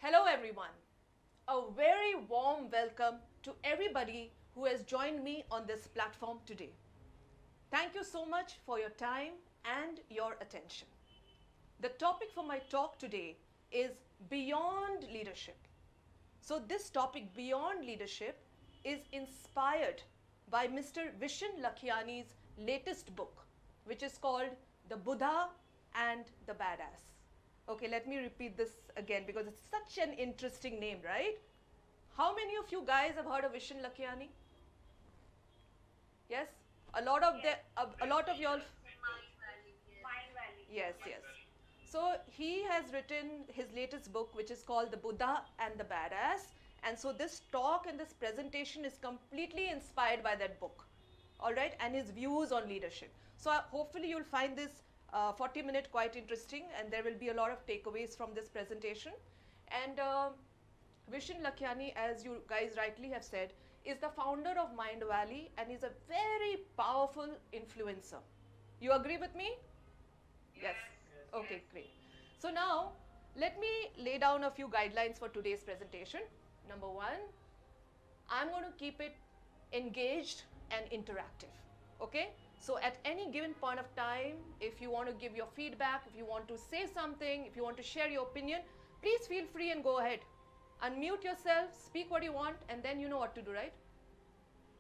Hello, everyone. A very warm welcome to everybody who has joined me on this platform today. Thank you so much for your time and your attention. The topic for my talk today is Beyond Leadership. So, this topic, Beyond Leadership, is inspired by Mr. Vishen Lakhiani's latest book, which is called The Buddha and the Badass. Okay, let me repeat this again because it's such an interesting name, right? How many of you guys have heard of Vishen Lakhiani? Yes? A lot of a lot of y'all. Yes, yes. So he has written his latest book, which is called The Buddha and the Badass. And so this talk and this presentation is completely inspired by that book, all right, and his views on leadership. So hopefully you'll find this 40-minute quite interesting, and there will be a lot of takeaways from this presentation. And Vishen Lakhiani, as you guys rightly have said, is the founder of Mind Valley and is a very powerful influencer. You agree with me? Yes. Okay, great. So now, let me lay down a few guidelines for today's presentation. Number one, I'm going to keep it engaged and interactive. Okay? So at any given point of time, if you want to give your feedback, if you want to say something, if you want to share your opinion, please feel free and go ahead. Unmute yourself, speak what you want, and then you know what to do, right?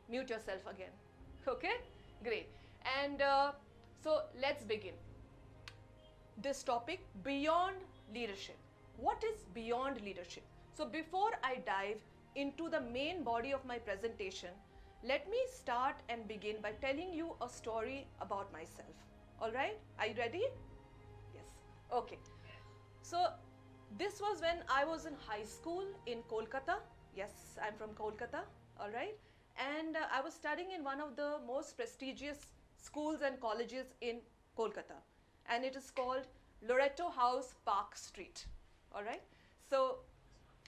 Mute yourself again. Okay? Great. And so let's begin. This topic, Beyond Leadership. What is beyond leadership? So before I dive into the main body of my presentation, let me start and begin by telling you a story about myself. All right? Are you ready? Yes. Okay. So this was when I was in high school in Kolkata. Yes, I'm from Kolkata. All right? And I was studying in one of the most prestigious schools and colleges in Kolkata. And it is called Loreto House Park Street. All right? So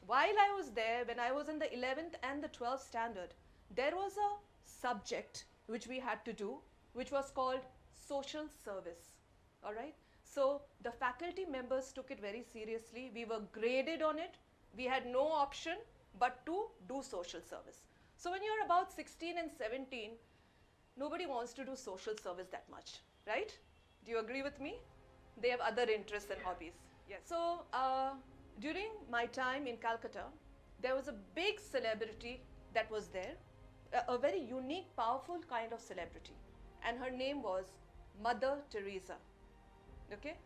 while I was there, when I was in the 11th and the 12th standard, there was a subject which we had to do, which was called social service. All right? So the faculty members took it very seriously. We were graded on it. We had no option but to do social service. So when you're about 16 and 17, nobody wants to do social service that much, right? Do you agree with me? They have other interests and hobbies. Yes. So during my time in Calcutta, there was a big celebrity that was there, a very unique, powerful kind of celebrity. And her name was Mother Teresa. Okay?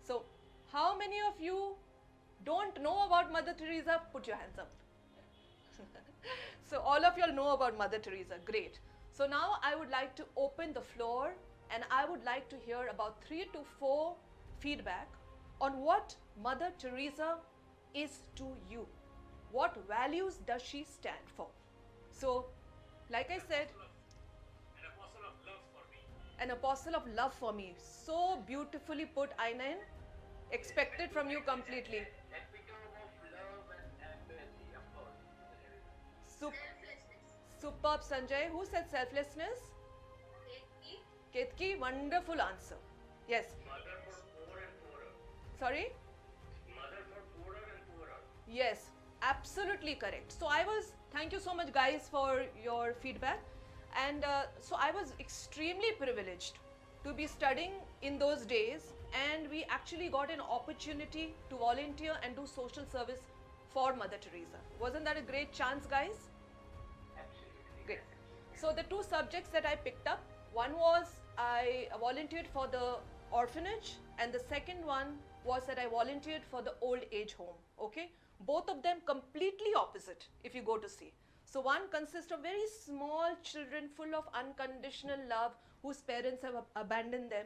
So how many of you don't know about Mother Teresa? Put your hands up. So all of you all know about Mother Teresa. Great. So now I would like to open the floor and I would like to hear about 3 to 4 feedback on what Mother Teresa is to you. What values does she stand for? So, like I said, an apostle of love for me. an apostle of love for me. So beautifully put, Ainen. Expected from you completely. Epitome of love and empathy, of course. Superb, Sanjay. Who said selflessness? Ketki, wonderful answer. Yes. Mother for poor and poorer. Sorry? Mother for poorer and poorer. Yes, absolutely correct. So thank you so much guys for your feedback. And so I was extremely privileged to be studying in those days, and we actually got an opportunity to volunteer and do social service for Mother Teresa. Wasn't that a great chance, guys? Absolutely. Great. So the 2 subjects that I picked up, one was I volunteered for the orphanage, and the second one was that I volunteered for the old age home. Okay? Both of them completely opposite if you go to see. So one consists of very small children full of unconditional love whose parents have abandoned them.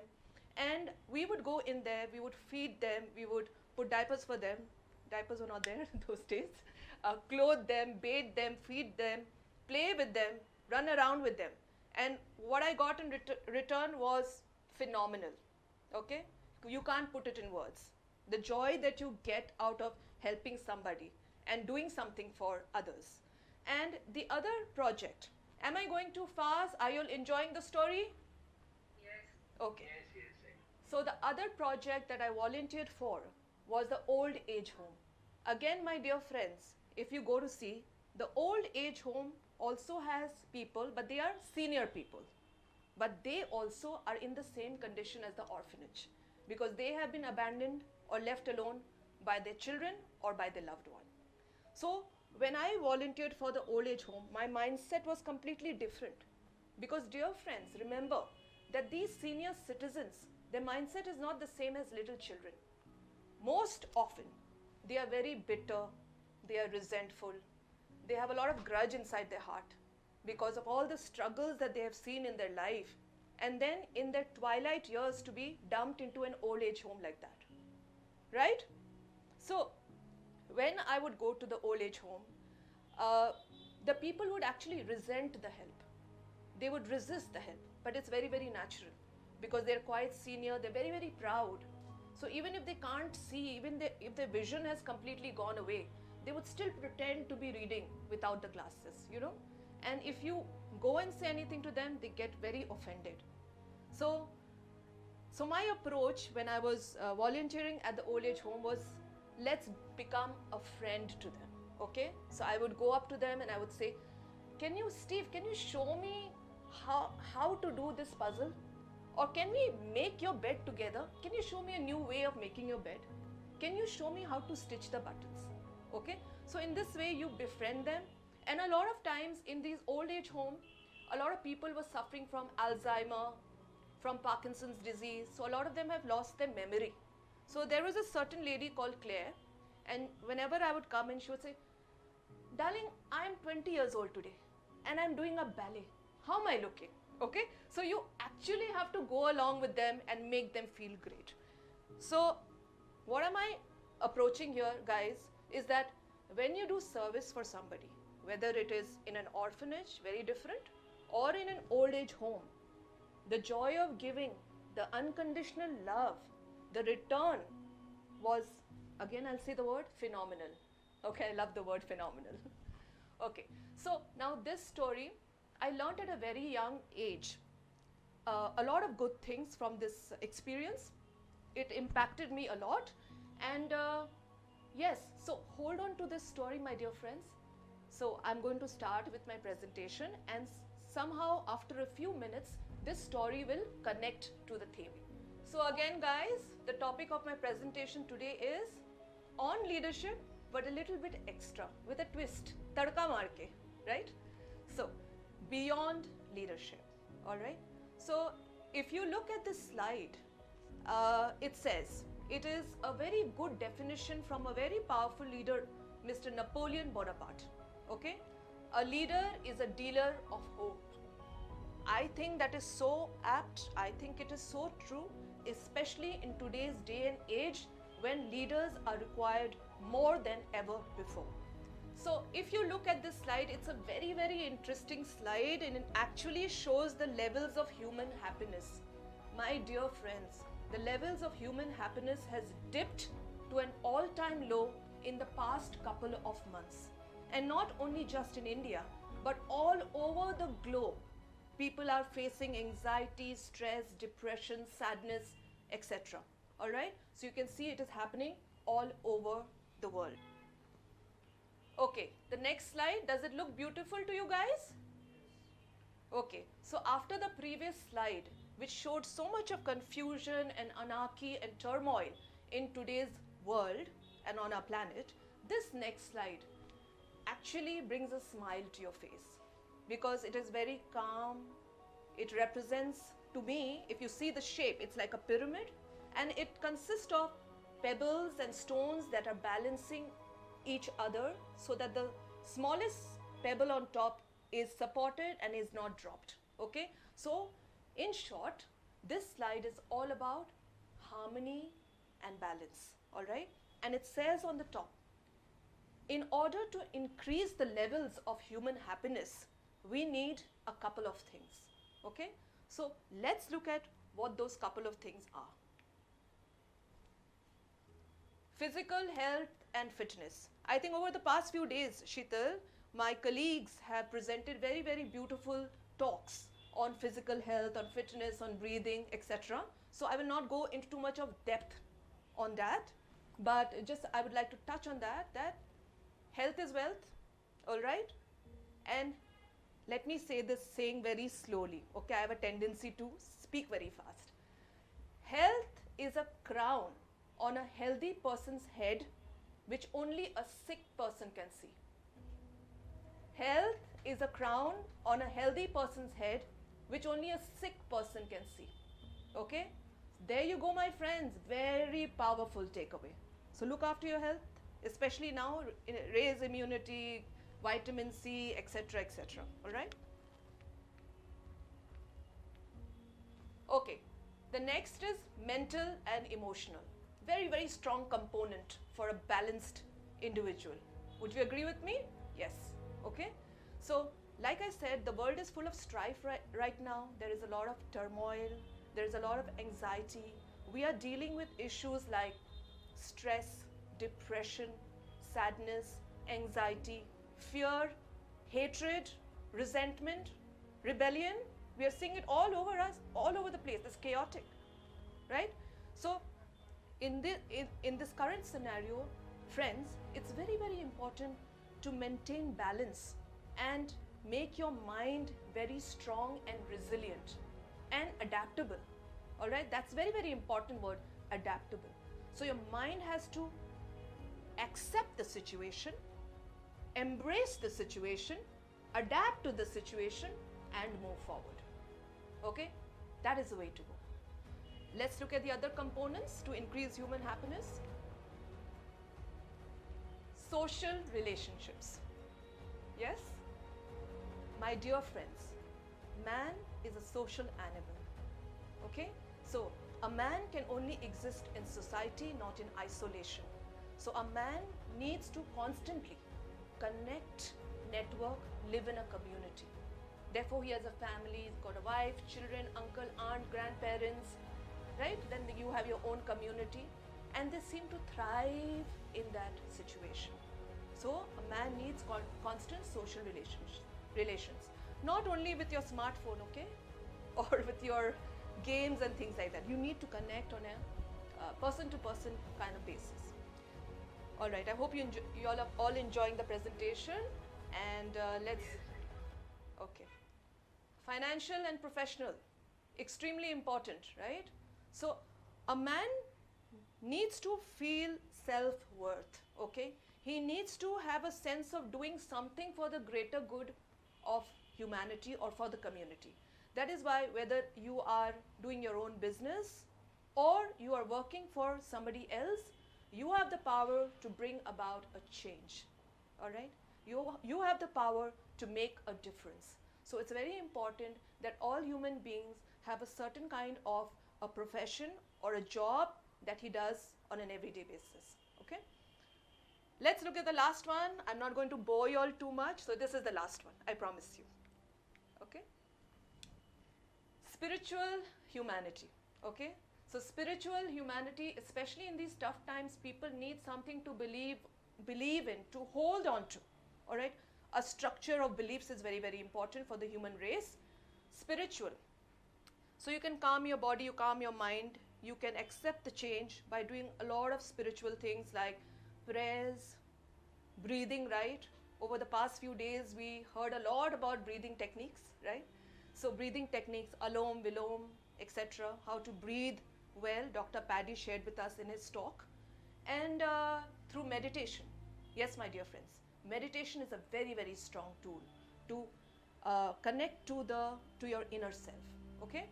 And we would go in there, we would feed them, we would put diapers for them. Diapers were not there those days. Clothe them, bathe them, feed them, play with them, run around with them. And what I got in return was phenomenal. Okay? You can't put it in words. The joy that you get out of helping somebody and doing something for others. And the other project, am I going too fast? Are you all enjoying the story? Yes. Okay. Yes, yes, yes. So the other project that I volunteered for was the old age home. Again, my dear friends, if you go to see, the old age home also has people, but they are senior people. But they also are in the same condition as the orphanage because they have been abandoned or left alone by their children or by their loved one. So, when I volunteered for the old age home, my mindset was completely different. Because, dear friends, remember that these senior citizens, their mindset is not the same as little children. Most often, they are very bitter, they are resentful, they have a lot of grudge inside their heart because of all the struggles that they have seen in their life, and then in their twilight years to be dumped into an old age home like that. Right? So, when I would go to the old age home, the people would actually resent the help. They would resist the help, but it's very, very natural because they're quite senior, they're very, very proud. So even if they can't see, if their vision has completely gone away, they would still pretend to be reading without the glasses, you know. And if you go and say anything to them, they get very offended. So, so my approach when I was volunteering at the old age home was, let's become a friend to them. Okay, so I would go up to them and I would say, Steve, can you show me how to do this puzzle? Or can we make your bed together? Can you show me a new way of making your bed? Can you show me how to stitch the buttons? Okay, so in this way you befriend them. And a lot of times in these old age homes, a lot of people were suffering from Alzheimer, from Parkinson's disease. So a lot of them have lost their memory. So there was a certain lady called Claire, and whenever I would come in, she would say, darling, I am 20 years old today and I'm doing a ballet. How am I looking? Okay, so you actually have to go along with them and make them feel great. So what am I approaching here, guys, is that when you do service for somebody, whether it is in an orphanage, very different, or in an old age home, the joy of giving, the unconditional love, the return was, again I'll say the word, phenomenal. Okay, I love the word phenomenal. Okay, so now this story, I learned at a very young age a lot of good things from this experience. It impacted me a lot. And yes, so hold on to this story, my dear friends. So I'm going to start with my presentation, and somehow after a few minutes, this story will connect to the theme. So again, guys, the topic of my presentation today is on leadership, but a little bit extra with a twist, tadka maar ke, right? So beyond leadership, all right? So if you look at this slide, it says, it is a very good definition from a very powerful leader, Mr. Napoleon Bonaparte, okay? A leader is a dealer of hope. I think that is so apt, I think it is so true, especially in today's day and age when leaders are required more than ever before. So if you look at this slide, it's a very, very interesting slide, and it actually shows the levels of human happiness. My dear friends, the levels of human happiness has dipped to an all-time low in the past couple of months. And not only just in India, but all over the globe. People are facing anxiety, stress, depression, sadness, etc. All right? So you can see it is happening all over the world. Okay, the next slide, does it look beautiful to you guys? Okay, so after the previous slide, which showed so much of confusion and anarchy and turmoil in today's world and on our planet, this next slide actually brings a smile to your face because it is very calm. It represents, to me, if you see the shape, it's like a pyramid, and it consists of pebbles and stones that are balancing each other so that the smallest pebble on top is supported and is not dropped. Okay, so in short, this slide is all about harmony and balance. All right, and it says on the top, in order to increase the levels of human happiness, we need a couple of things. Okay, so let's look at what those couple of things are. Physical health and fitness. I think over the past few days, Sheetal, my colleagues have presented very, very beautiful talks on physical health, on fitness, on breathing, etc. So I will not go into too much of depth on that. But just I would like to touch on that health is wealth, all right? And let me say this saying very slowly, okay? I have a tendency to speak very fast. Health is a crown on a healthy person's head which only a sick person can see. Health is a crown on a healthy person's head which only a sick person can see. Okay? There you go, my friends. Very powerful takeaway. So look after your health, especially now, raise immunity, vitamin C, etc., etc. All right? Okay. The next is mental and emotional. Very, very strong component for a balanced individual. Would you agree with me? Yes. Okay. So, like I said, the world is full of strife right now. There is a lot of turmoil. There is a lot of anxiety. We are dealing with issues like stress, depression, sadness, anxiety, fear, hatred, resentment, rebellion. We are seeing it all over us, all over the place. It's chaotic, right? So, in this current scenario, friends, it's very, very important to maintain balance and make your mind very strong and resilient and adaptable. All right, that's very, very important word, adaptable. So your mind has to accept the situation, embrace the situation, adapt to the situation, and move forward. Okay, that is the way to go. Let's look at the other components to increase human happiness. Social relationships. Yes, my dear friends, man is a social animal. Okay, so a man can only exist in society, not in isolation. So a man needs to constantly connect, network, live in a community. Therefore, he has a family, he's got a wife, children, uncle, aunt, grandparents, right? Then you have your own community, and they seem to thrive in that situation. So a man needs constant social relations, not only with your smartphone, okay, or with your games and things like that. You need to connect on a person-to-person kind of basis. All right, I hope you all are all enjoying the presentation, and let's, okay. Financial and professional, extremely important, right? So a man needs to feel self-worth, okay? He needs to have a sense of doing something for the greater good of humanity or for the community. That is why whether you are doing your own business or you are working for somebody else, you have the power to bring about a change, all right? You have the power to make a difference. So it's very important that all human beings have a certain kind of a profession or a job that he does on an everyday basis, okay? Let's look at the last one. I'm not going to bore you all too much, so this is the last one, I promise you, okay? Spiritual humanity, okay? So spiritual humanity, especially in these tough times, people need something to believe in, to hold on to, all right? A structure of beliefs is very, very important for the human race. Spiritual. So you can calm your body, you calm your mind, you can accept the change by doing a lot of spiritual things like prayers, breathing, right? Over the past few days, we heard a lot about breathing techniques, right? So breathing techniques, Alom, Vilom, etc., how to breathe well, Dr. Paddy shared with us in his talk. And through meditation. Yes, my dear friends, meditation is a very, very strong tool to connect to your inner self, okay?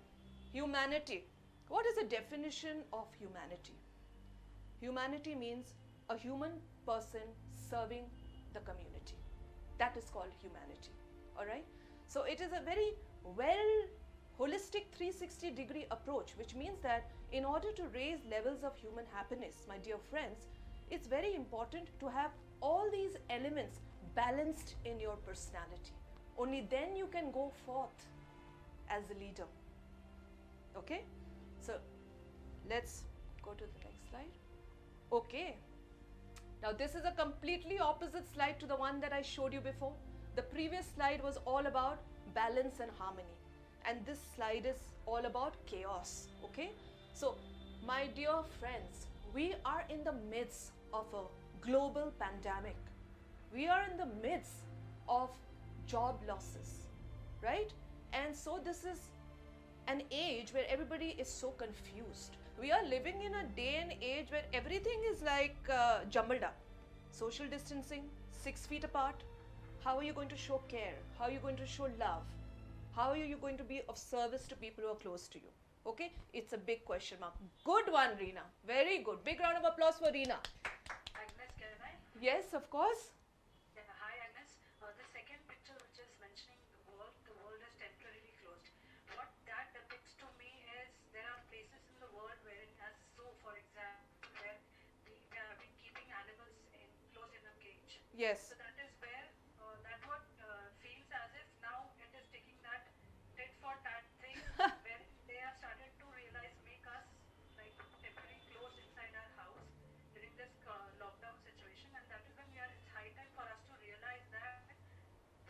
Humanity. What is the definition of humanity? Humanity means a human person serving the community. That is called humanity, all right? So it is a very holistic 360-degree approach, which means that in order to raise levels of human happiness, my dear friends, it's very important to have all these elements balanced in your personality. Only then you can go forth as a leader, okay? So let's go to the next slide. Okay. Now this is a completely opposite slide to the one that I showed you before. The previous slide was all about balance and harmony, and this slide is all about chaos, okay? So my dear friends, we are in the midst of a global pandemic. We are in the midst of job losses, right? And so this is an age where everybody is so confused. We are living in a day and age where everything is like jumbled up. Social distancing, 6 feet apart. How are you going to show care? How are you going to show love? How are you going to be of service to people who are close to you? Okay, it's a big question mark. Good one, Reena. Very good. Big round of applause for Reena. Agnes, can I? Yes, of course. Yeah, hi Agnes. The second picture which is mentioning the world is temporarily closed. What that depicts to me is there are places in the world where it has zoo, for example, where we have been keeping animals closed in a cage. Yes. So that is where that what feels as if now it is taking that tit for tat thing where they have started to realize make us like temporarily closed inside our house during this lockdown situation, and that is when it's high time for us to realize that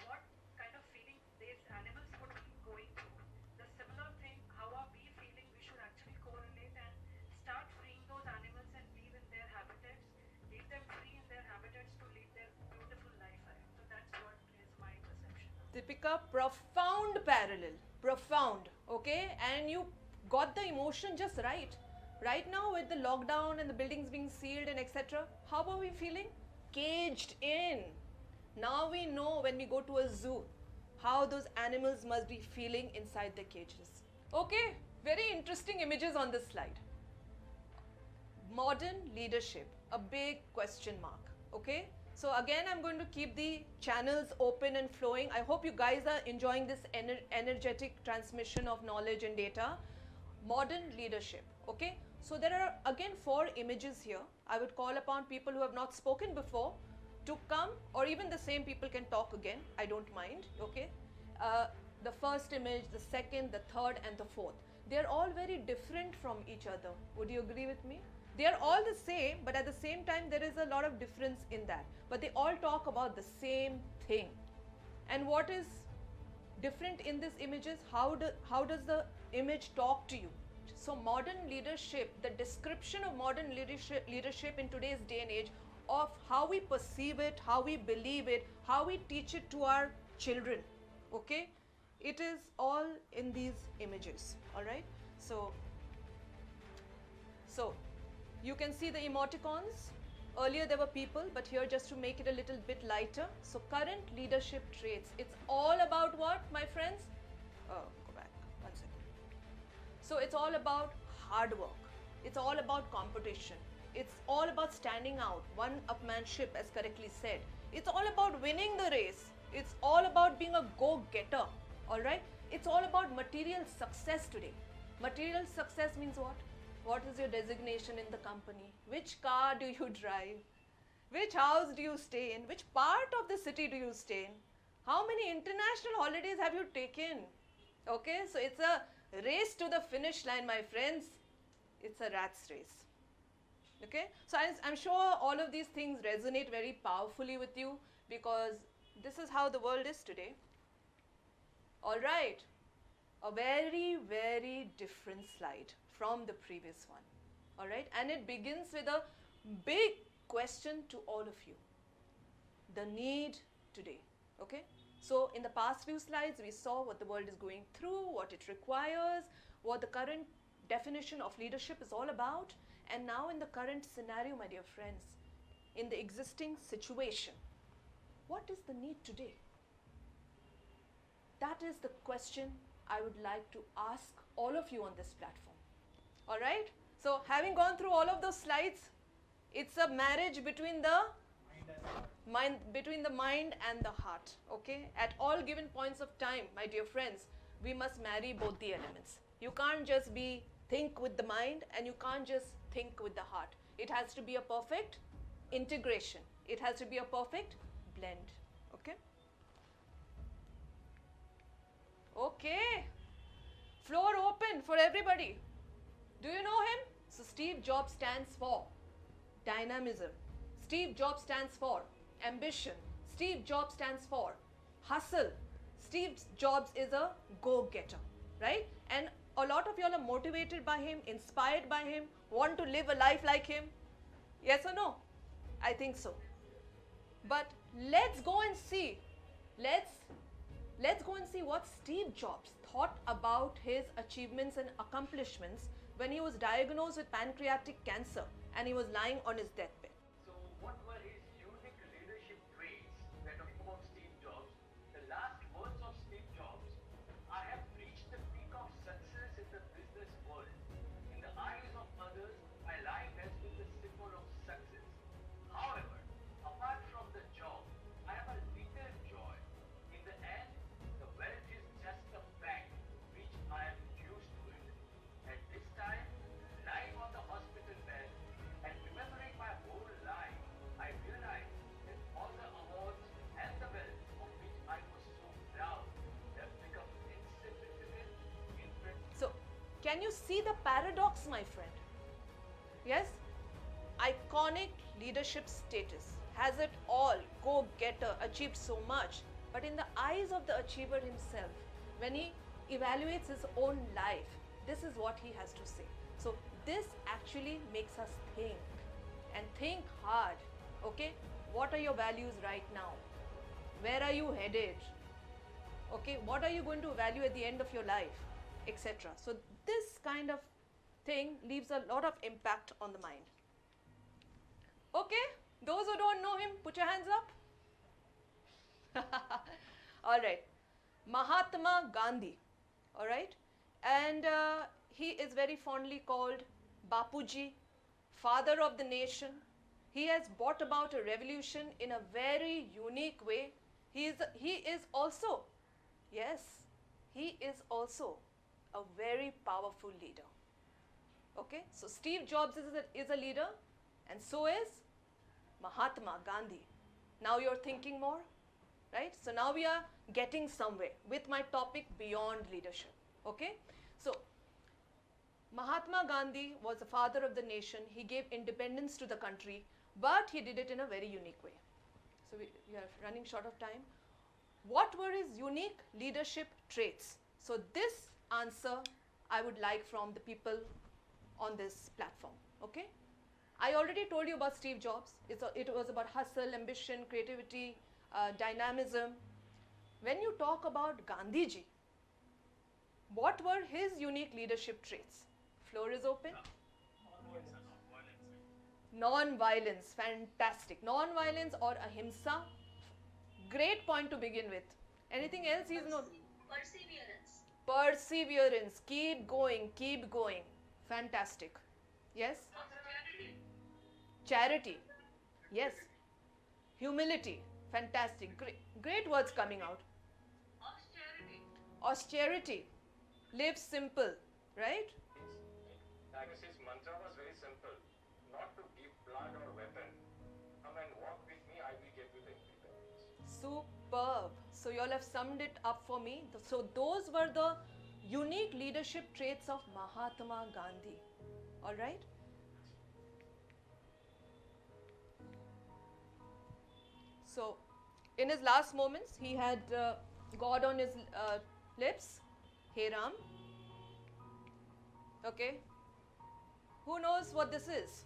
what kind of feeling these animals would be going through. The similar thing, how are we feeling? We should actually correlate and start freeing those animals and leave in their habitats, leave them free in their habitats to lead their beautiful life ahead. So that's what is my perception. Deepika, profound parallel. Profound. Okay? And you got the emotion just right. Right now, with the lockdown and the buildings being sealed and etc., how are we feeling? Caged in. Now we know when we go to a zoo how those animals must be feeling inside the cages. Okay? Very interesting images on this slide. Modern leadership, a big question mark. Okay, so again I'm going to keep the channels open and flowing. I hope you guys are enjoying this energetic transmission of knowledge and data. Modern leadership. Okay, so there are again 4 images here. I would call upon people who have not spoken before to come, or even the same people can talk again, I don't mind. Okay, the first image, the second, the third and the fourth, they are all very different from each other. Would you agree with me? They are all the same, but at the same time there is a lot of difference in that, but they all talk about the same thing. And what is different in these images? How does the image talk to you? So modern leadership, the description of modern leadership in today's day and age, of how we perceive it, how we believe it, how we teach it to our children, okay, it is all in these images. All right, so you can see the emoticons. Earlier there were people, but here just to make it a little bit lighter. So current leadership traits, it's all about what, my friends? Go back 1 second. So it's all about hard work, it's all about competition, it's all about standing out, one-upmanship as correctly said. It's all about winning the race, it's all about being a go-getter. All right, it's all about material success today. Material success means what? What is your designation in the company? Which car do you drive? Which house do you stay in? Which part of the city do you stay in? How many international holidays have you taken? Okay, so it's a race to the finish line, my friends. It's a rat's race. Okay, so I'm sure all of these things resonate very powerfully with you, because this is how the world is today. All right, a very, very different slide from the previous one. All right, and it begins with a big question to all of you. The need today. Okay, so in the past few slides we saw what the world is going through, what it requires, what the current definition of leadership is all about. And now in the current scenario, my dear friends, in the existing situation, what is the need today? That is the question I would like to ask all of you on this platform. All right, so having gone through all of those slides, it's a marriage between the mind and the heart. Okay, at all given points of time, my dear friends, we must marry both the elements. You can't just think with the mind, and you can't just think with the heart. It has to be a perfect integration. It has to be a perfect blend. Okay, okay, floor open for everybody. Do you know him? So Steve Jobs stands for dynamism. Steve Jobs stands for ambition. Steve Jobs stands for hustle. Steve Jobs is a go-getter, right? And a lot of y'all are motivated by him, inspired by him, want to live a life like him? Yes or no? I think so. But let's go and see. Let's go and see what Steve Jobs thought about his achievements and accomplishments when he was diagnosed with pancreatic cancer and he was lying on his deathbed. So what were his unique leadership traits that are about Steve Jobs? The last words of Steve Jobs: I have reached the peak of success in the business world. In the eyes of others, my life has been the symbol of success. However, apart from the job, I have a little joy. In the end, the wealth is just a fact which I am used to it. At this time, lying on the hospital bed and remembering my whole life, I realized that all the awards and the wealth of which I was so proud have become insignificant in So, can you see the paradox, my friend? Yes? Iconic leadership status, has it all, go getter, achieved so much. But in the eyes of the achiever himself, when he evaluates his own life, this is what he has to say. So, this actually makes us think and think hard. Okay? What are your values right now? Where are you headed? Okay, what are you going to value at the end of your life, etc. So this kind of thing leaves a lot of impact on the mind. Okay, those who don't know him, put your hands up. All right, Mahatma Gandhi. All right, and he is very fondly called Bapuji, father of the nation. He has brought about a revolution in a very unique way. He is also, yes, he is also a very powerful leader. Okay, so Steve Jobs is a leader, and so is Mahatma Gandhi. Now you're thinking more, right? So now we are getting somewhere with my topic beyond leadership. Okay, so Mahatma Gandhi was the father of the nation. He gave independence to the country, but he did it in a very unique way. So we are running short of time. What were his unique leadership traits? So this answer I would like from the people on this platform. Okay, I already told you about Steve Jobs. It was about hustle, ambition, creativity, dynamism. When you talk about Gandhiji, what were his unique leadership traits? Floor is open. Non-violence, fantastic. Non-violence or ahimsa, great point to begin with. Anything else he's known? Perseverance. Perseverance, keep going, fantastic. Yes? Charity, yes. Humility, fantastic, great words coming out. Austerity, live simple, right? I guess his mantra was very simple: not to give blood or weapon. Come and walk with me, I will get you the independence. Superb. So you all have summed it up for me. So those were the unique leadership traits of Mahatma Gandhi. All right? So in his last moments, he had God on his lips. Hey Ram. Okay. Who knows what this is?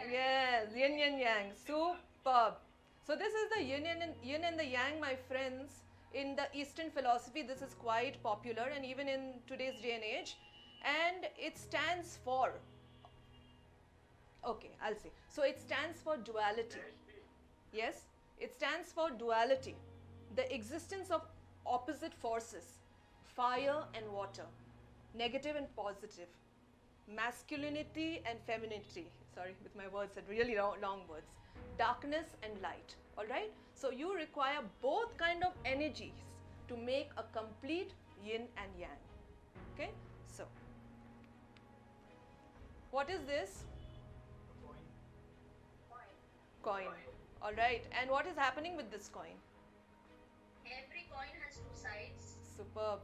Yes, yin and yang. Superb. So this is the yin and the yang, my friends. In the Eastern philosophy, this is quite popular, and even in today's day and age. And it stands for, okay, I'll say. So it stands for duality. Yes, it stands for duality. The existence of opposite forces, fire and water, negative and positive, masculinity and femininity. Sorry, with my words, and really long words. Darkness and light. All right. So you require both kind of energies to make a complete yin and yang. Okay. So what is this? Coin. All right. And what is happening with this coin? Every coin has two sides. Superb.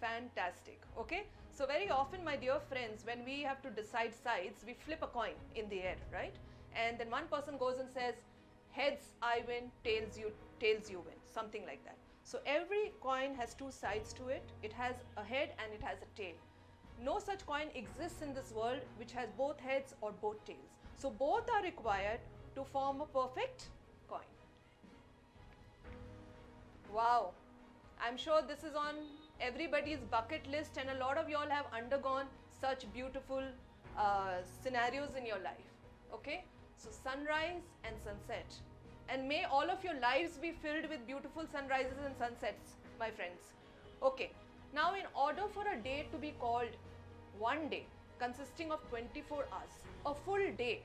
Fantastic. Okay. So very often, my dear friends, when we have to decide sides, we flip a coin in the air, right? And then one person goes and says, heads I win, tails you win, something like that. So every coin has two sides to it. It has a head and it has a tail. No such coin exists in this world which has both heads or both tails. So both are required to form a perfect coin. Wow, I'm sure this is on everybody's bucket list, and a lot of y'all have undergone such beautiful scenarios in your life. Okay, so sunrise and sunset, and may all of your lives be filled with beautiful sunrises and sunsets, my friends. Okay, now in order for a day to be called one day consisting of 24 hours, a full day,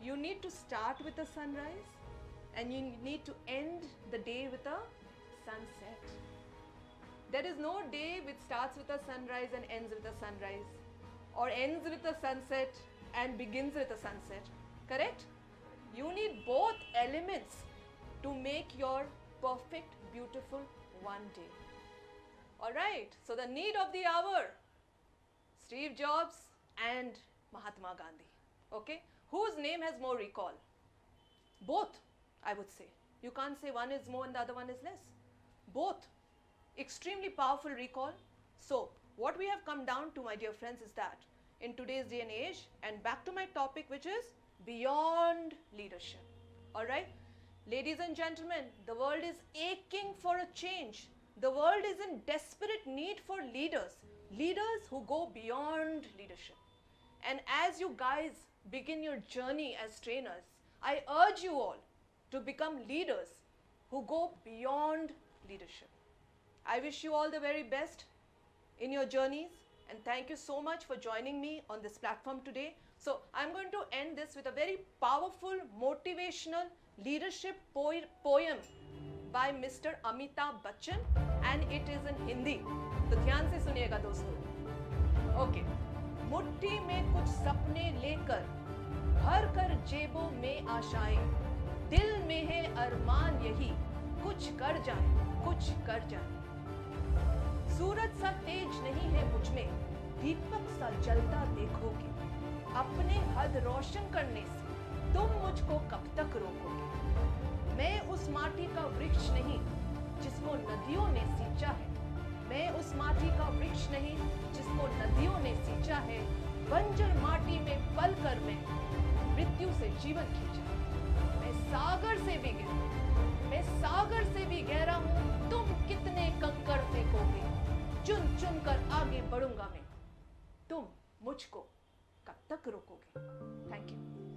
you need to start with a sunrise and you need to end the day with a sunset. There is no day which starts with a sunrise and ends with a sunrise, or ends with a sunset and begins with a sunset. Correct? You need both elements to make your perfect, beautiful one day. Alright, so the need of the hour, Steve Jobs and Mahatma Gandhi. Okay, whose name has more recall? Both, I would say. You can't say one is more and the other one is less. Both. Extremely powerful recall. So, what we have come down to, my dear friends, is that in today's day and age, and back to my topic, which is beyond leadership. Alright? Ladies and gentlemen, the world is aching for a change. The world is in desperate need for leaders. Leaders who go beyond leadership. And as you guys begin your journey as trainers, I urge you all to become leaders who go beyond leadership. I wish you all the very best in your journeys, and thank you so much for joining me on this platform today. So I'm going to end this with a very powerful motivational leadership poem by Mr. Amitabh Bachchan, and it is in Hindi. तो ध्यान से सुनिएगा दोस्तों. Okay. मुट्ठी में कुछ सपने लेकर भर कर जेबों में आशाएं, दिल में है अरमान यही, कुछ कर जाए, कुछ कर जाए. सूरज सा तेज नहीं है मुझ में, दीपक सा जलता देखोगे. अपने हद रोशन करने से तुम मुझको कब तक रोकोगे. मैं उस माटी का वृक्ष नहीं जिसको नदियों ने सींचा है. मैं उस माटी का वृक्ष नहीं जिसको नदियों ने सींचा है. बंजर माटी में पल कर मैं मृत्यु से जीवन खींचा. मैं सागर से भी गहरा, मैं सागर से भी गहरा हूँ. तुम कितने कंकड़ फेंकोगे, चुन चुन कर आगे बढ़ूंगा मैं. तुम मुझको कब तक रोकोगे. Thank you.